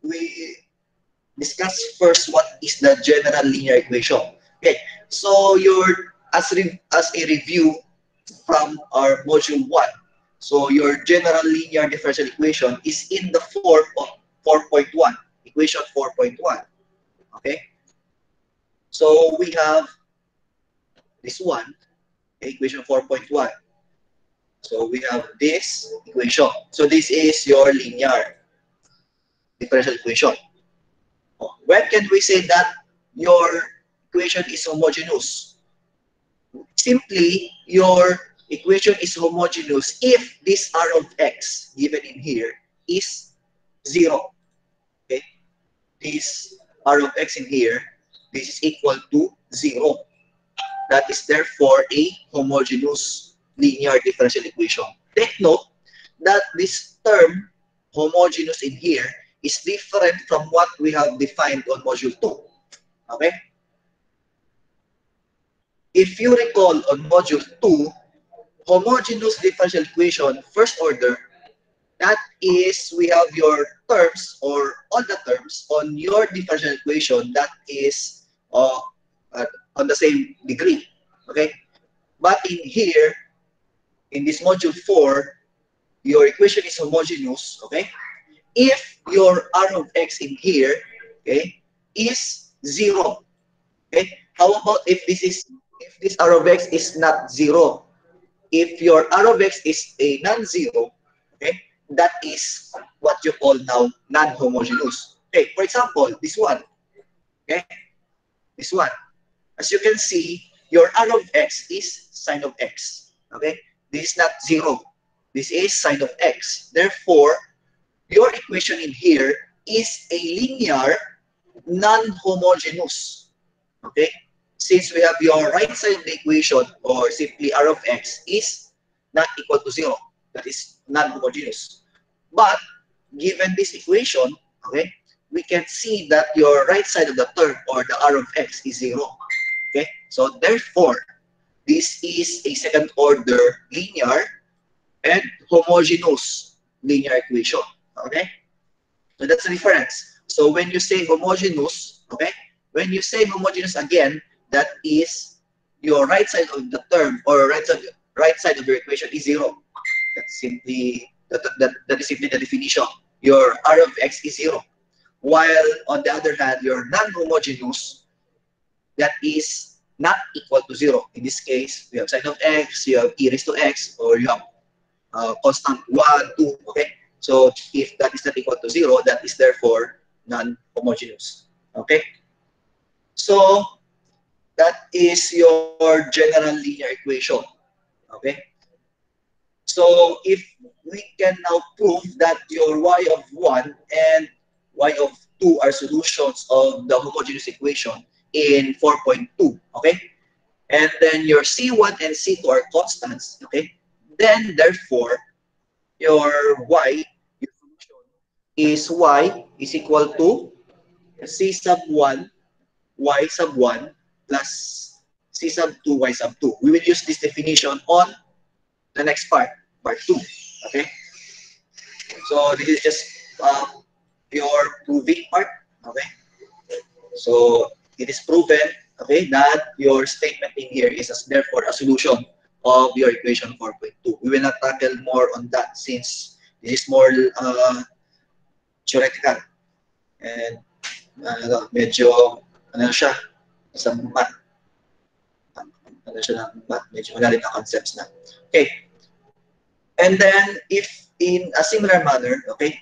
we discuss first what is the general linear equation. Okay, so as a review from our module 1. So your general linear differential equation is in the form of 4.1, equation 4.1. Okay, so we have this one, equation 4.1. So we have this equation. So this is your linear differential equation. When can we say that your equation is homogeneous? Simply, your equation is homogeneous if this r of x given in here is 0. Okay, this r of x in here, this is equal to 0. That is therefore a homogeneous linear differential equation. Take note that this term homogeneous in here is different from what we have defined on module 2. Okay? If you recall on module 2, homogeneous differential equation, first order, that is, we have your terms or all the terms on your differential equation that is on the same degree. Okay? But in here, in this module 4, your equation is homogeneous, okay? If your r of x in here, okay, is 0, okay? How about if this r of x is not 0? If your r of x is a non-zero, okay, that is what you call now non-homogeneous. Okay, for example, this one, okay, this one. As you can see, your r of x is sine of x, okay? This is not 0. This is sine of x. Therefore, your equation in here is a linear non-homogeneous. Okay? Since we have your right side of the equation, or simply r of x, is not equal to 0. That is non-homogeneous. But given this equation, okay, we can see that your right side of the term, or the r of x, is 0. Okay? So therefore, this is a second order linear and homogeneous linear equation. Okay? So that's the difference. So when you say homogeneous, okay, when you say homogeneous again, that is your right side of the term, or right side of your equation is 0. That's simply that is simply the definition. Your r of x is 0. While on the other hand, your non-homogeneous, that is not equal to 0. In this case, we have sine of x, you have e raised to x, or you have constant 1, 2, okay? So if that is not equal to 0, that is therefore non-homogeneous, okay? So that is your general linear equation, okay? So if we can now prove that your y of 1 and y of 2 are solutions of the homogeneous equation in 4.2, okay? And then your C1 and C2 are constants, okay? Then therefore, your y, your solution, is y is equal to c sub 1, y sub 1 plus c sub 2, y sub 2. We will use this definition on the next part, part 2. Okay? So this is just pure proving part. Okay? So it is proven, okay, that your statement in here is therefore a solution of your equation 4.2. We will not tackle more on that since this is more theoretical. And medyo ano siya sa math. Ano siya ng math, medyo malalim na concepts na. Okay. And then if in a similar manner, okay,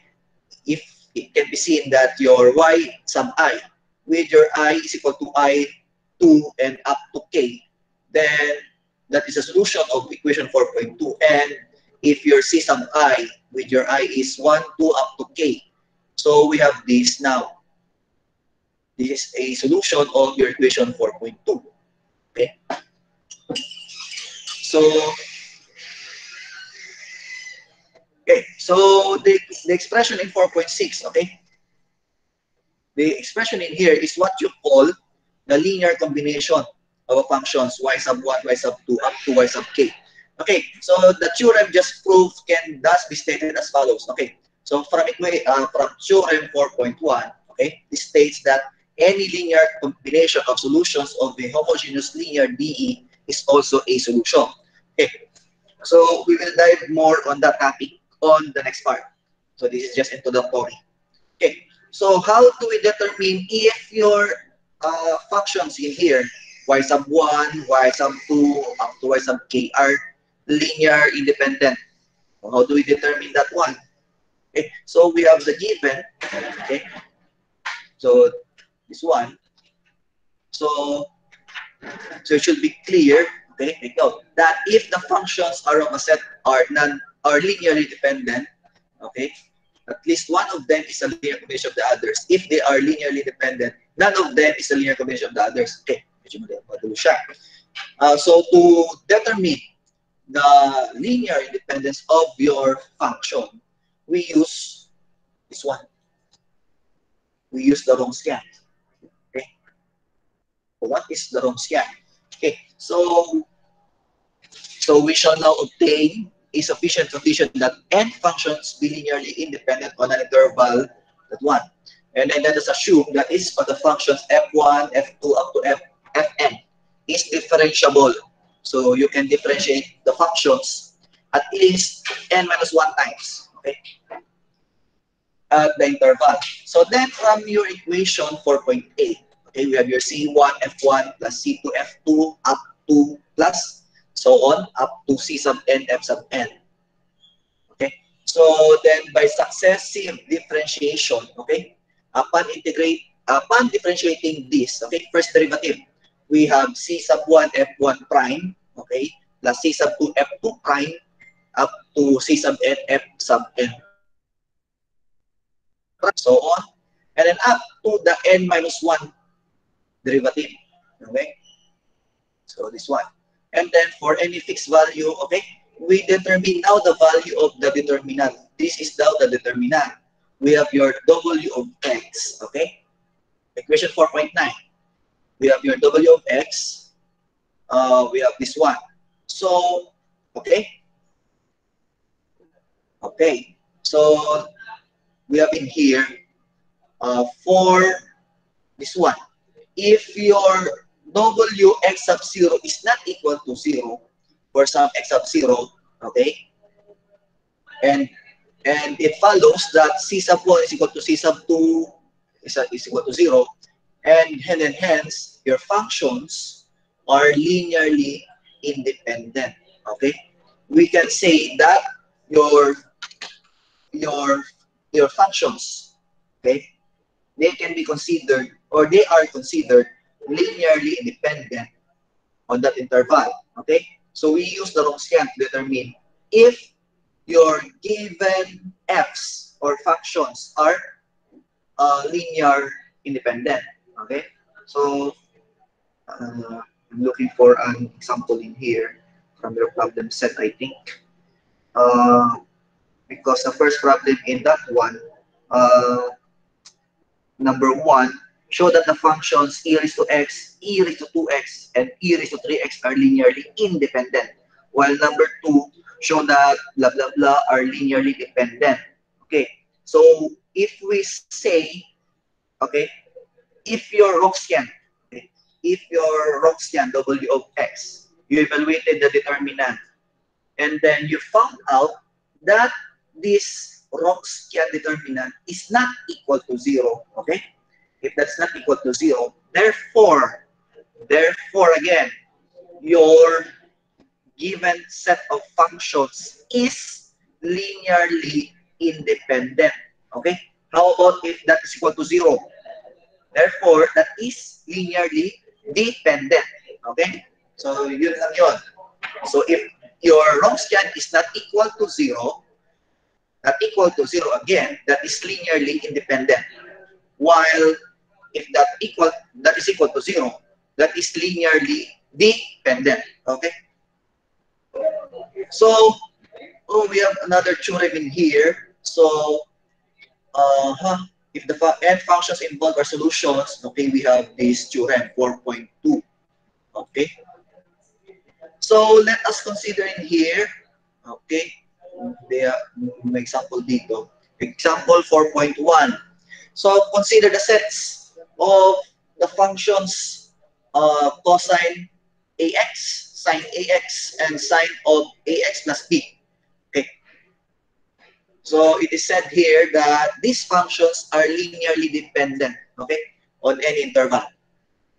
if it can be seen that your y sub I with your I is equal to I2 and up to k, then that is a solution of equation 4.2. And if your C sub I with your I is 1, 2 up to k, so we have this now. This is a solution of your equation 4.2. Okay? So, the expression in 4.6, okay? The expression in here is what you call the linear combination of functions y sub 1, y sub 2, up to y sub k. Okay, so the theorem just proved can thus be stated as follows. Okay, So from theorem 4.1, okay, it states that any linear combination of solutions of a homogeneous linear DE is also a solution. Okay, so we will dive more on that topic on the next part. So this is just introductory. Okay, so how do we determine if your functions in here, y sub 1, y sub 2, up to y sub k are linear independent? How do we determine that one? Okay, so we have the given, okay, so this one, so it should be clear, okay, take note, that if the functions are of a set are linearly dependent, okay, at least one of them is a linear combination of the others. If they are linearly dependent, none of them is a linear combination of the others. Okay, madulo siya. So to determine the linear independence of your function, we use this one. We use the Wronskian. Okay, so what is the Wronskian? Okay, so we shall now obtain a sufficient condition that n functions be linearly independent on an interval that 1. And then let us assume that is for the functions f1, f2 up to fn is differentiable. So you can differentiate the functions at least n minus 1 times, okay, at the interval. So then from your equation 4.8, okay, we have your C1 F1 plus C2 F2 up to plus so on up to C sub n F sub n. Okay, so then by successive differentiation, okay, upon differentiating this, okay, first derivative, we have C sub 1 F1 prime, okay, plus C sub 2 F2 prime up to C sub n F sub n, so on, and then up to the n minus 1 derivative. Okay, so this one. And then for any fixed value, okay, we determine now the value of the determinant. This is now the determinant. We have your W of x, okay? Equation 4.9. We have your W of x. We have this one. So, okay. Okay. So, we have in here for this one. If your W x sub 0 is not equal to 0 for some x sub 0, okay, and it follows that C sub 1 is equal to C sub 2 is equal to 0, and hence your functions are linearly independent. Okay, we can say that your your your functions, okay, they can be considered or they are considered linearly independent on that interval. Okay, so we use the Wronskian to determine if your given f's or functions are linear independent. Okay, so I'm looking for an example in here from your problem set, I think, because the first problem in that one, number 1, show that the functions e raised to x, e raised to 2x, and e raised to 3x are linearly independent, while number 2, show that blah blah blah are linearly dependent. Okay, so if we say, okay, if your Wronskian, okay, if your Wronskian W of x, you evaluated the determinant, and then you found out that this Wronskian determinant is not equal to 0, okay? If that's not equal to 0, therefore again, your given set of functions is linearly independent, okay? How about if that is equal to 0? Therefore, that is linearly dependent. Okay? So, yun lang yun. So, if your Wronskian is not equal to 0, again, that is linearly independent. While if that is equal to 0, that is linearly dependent. Okay? So, we have another theorem in here. So, if the n functions involved are solutions, okay, we have this theorem 4.2. Okay. So let us consider in here, okay, may example dito. Example 4.1. So consider the sets of the functions cosine AX, sine AX, and sine of AX plus B. Okay. So it is said here that these functions are linearly dependent, okay, on any interval.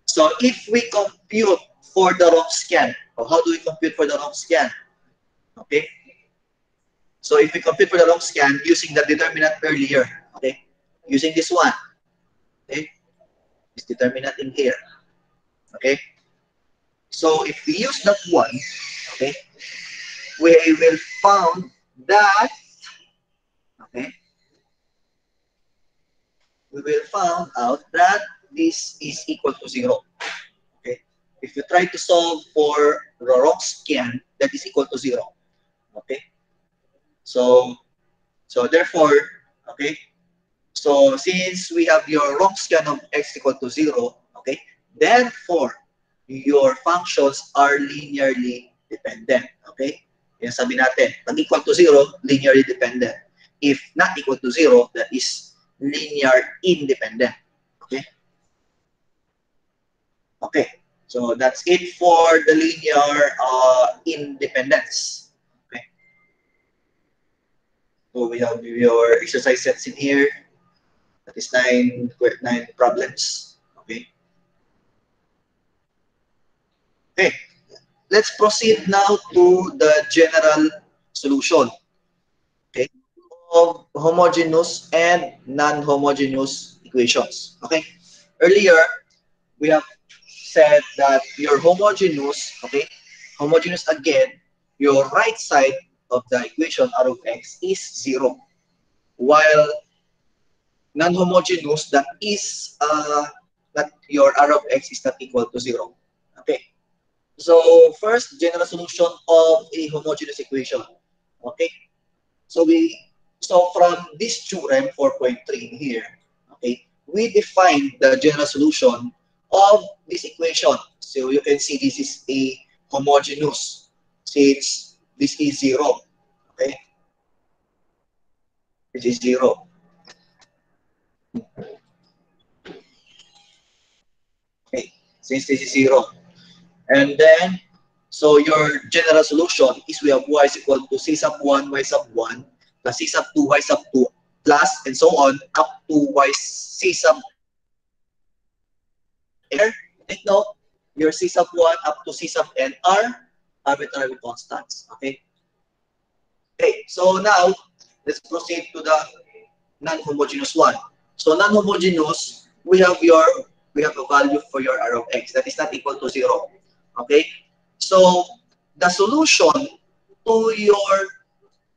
So if we compute for the Wronskian, how do we compute for the Wronskian? Okay. So if we compute for the Wronskian using the determinant earlier, okay, using this one, okay, this determinant in here, okay. So if we use that one, okay, we will found that, okay, we will found out that this is equal to 0. Okay, if you try to solve for Wronskian, that is equal to 0. Okay, so therefore, okay, so since we have your Wronskian of x equal to 0, okay, therefore your functions are linearly dependent. Okay, yan sabi natin, pag equal to 0, linearly dependent. If not equal to 0, that is linear independent. Okay. Okay. So that's it for the linear independence. Okay. So we have your exercise sets in here. That is nine problems. Okay. Okay. Let's proceed now to the general solution. Okay. Of homogeneous and non-homogeneous equations. Okay. Earlier, we have said that your homogeneous, okay, homogeneous again, your right side of the equation r of x is 0, while non-homogeneous, that your r of x is not equal to 0. Okay. So first, general solution of a homogeneous equation. Okay. So from this theorem 4.3 here, okay, we define the general solution of this equation. So you can see this is a homogeneous since this is 0. Okay, this is 0. Okay, since this is 0. And then, so your general solution is we have y is equal to c sub 1, y sub 1, plus c sub 2, y sub 2, plus, and so on, up to y c sub n. Take note, your c sub 1 up to c sub n are arbitrary constants. Okay? Okay, so now, let's proceed to the non-homogeneous one. So non-homogeneous, we have a value for your r of x that is not equal to 0. Okay? So the solution to your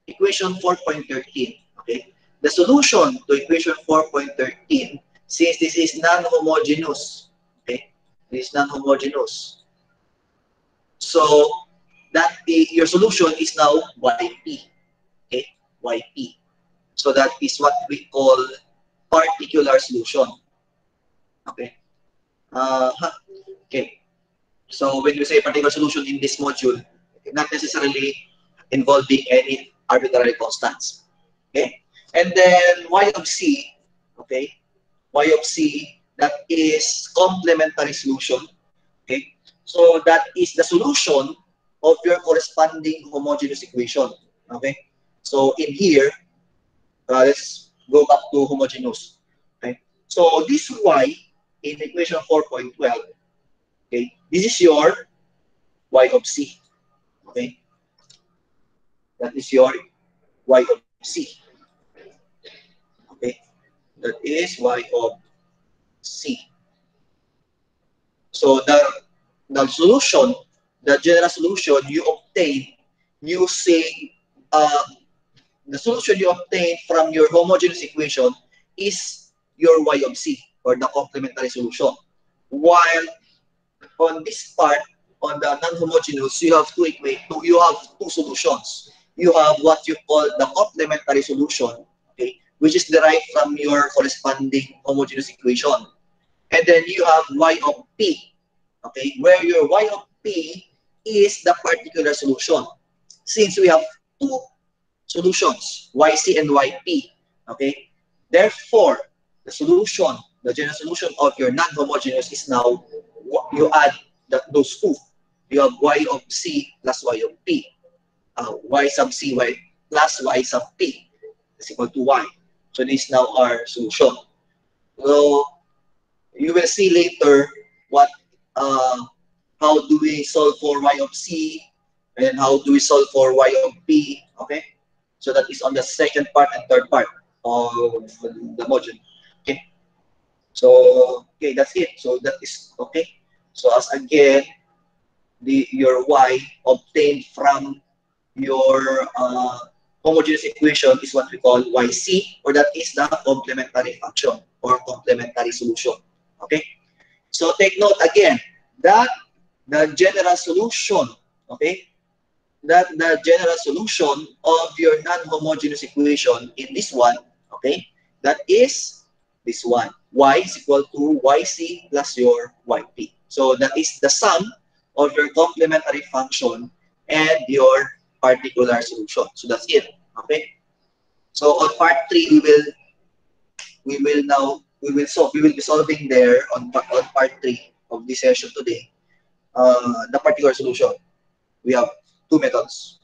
equation 4.13, okay? The solution to equation 4.13, since this is non-homogeneous, okay? This is non-homogeneous. So your solution is now yp, okay? Yp. So that is what we call particular solution. Okay. Okay. So when we say particular solution in this module, not necessarily involving any arbitrary constants. Okay. And then y of c, okay, y of c, that is complementary solution. Okay. So that is the solution of your corresponding homogeneous equation. Okay. So in here, let's go back to homogeneous. Okay. So this y in equation 4.12, okay, this is your y of c. Okay, that is your y of c. Okay, that is y of c. So the solution, the general solution you obtain using the solution you obtain from your homogeneous equation is your y of c, or the complementary solution. While on this part, on the non-homogeneous, you have two solutions. You have what you call the complementary solution, okay, which is derived from your corresponding homogeneous equation. And then you have y of p, okay, where your y of p is the particular solution. Since we have two solutions, yc and yp, Okay? Therefore, the general solution of your non-homogeneous is now, you add those two. You have y of c plus y of p. Y sub c y plus y sub p is equal to y. So this is now our solution. So you will see later what how do we solve for y of c and how do we solve for y of p. Okay, so that is on the second part and third part of the module. Okay, so okay, that's it. So that is okay. So as again, your y obtained from your homogeneous equation is what we call YC, or that is the complementary function or complementary solution. Okay, so take note again that the general solution, okay, that the general solution of your non-homogeneous equation in this one, okay, that is this one. Y is equal to YC plus your YP. So that is the sum of your complementary function and your particular solution. So that's it. Okay. So on part 3, we will be solving there on part 3 of this session today. The particular solution. We have two methods.